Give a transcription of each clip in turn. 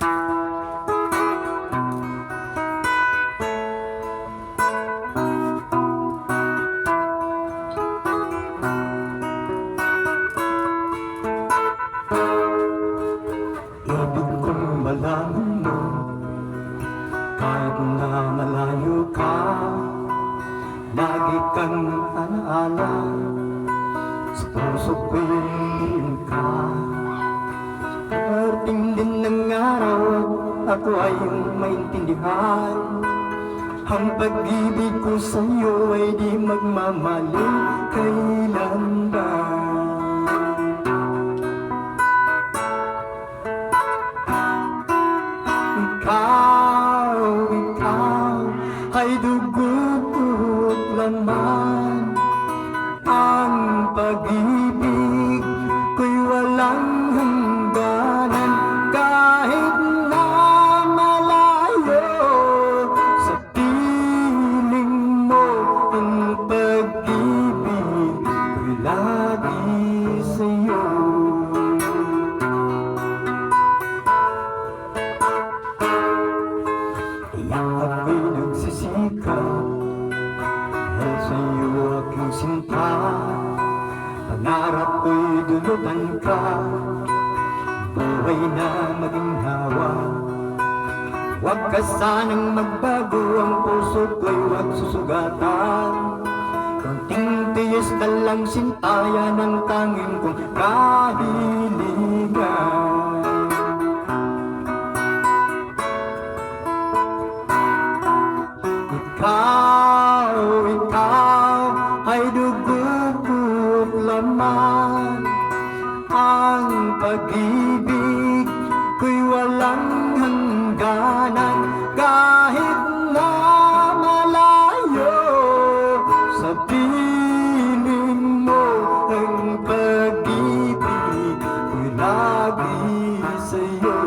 Ibig kong malaman mo, kahit na malayo ka, lagi kang alaala, sa puso ko'y iniin ka. Parating din ng araw, ako ay iyong maintindihan. Ang pag-ibig ko sa'yo ay di magmamaling kailanman. Ikaw ay dugo't laman. Ang pag-ibig ko'y walang hangganan. Kahit na malayo sa piling mo, ang pag-ibig ko'y lagi sa'yo. Kaya ako'y nagsisikap dahil sa'yo aking sinta. Pangarap ko'y dulutan ka, buhay na maging hawa. Huwag ka sanang magbago, ang puso ko'y huwag susugatan. Konting tiis na lang sinta, yan ang tanging kong kahilingan. Ikaw ay dugo't laman. Ang pag-ibig ko'y walang hangganan. Kahit na malayo sa piling mo, ang pag-ibig ko'y lagi sa'yo.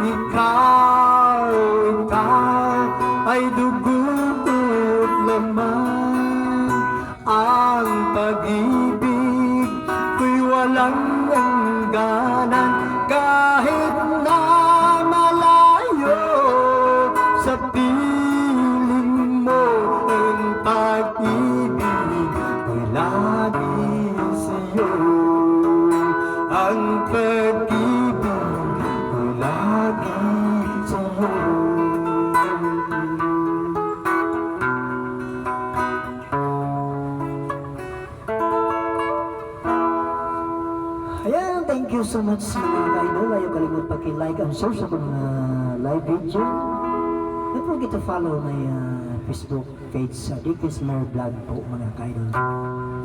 Ikaw ay dugo't laman. Ang pag-ibig ko'y walang hangganan. Kahit na malayo sa piling mo, ang pag-ibig ko'y lagi sa'yo. Ang pag-ibig ko'y lagi sa'yo. Ayan, thank you so much mga ka-idol. Ayaw kalimut pag-like and share sa mga live video. Don't forget to follow my Facebook page sa Dickies Mer Vlog po mga ka-idol.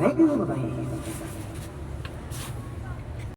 Thank you, bye-bye.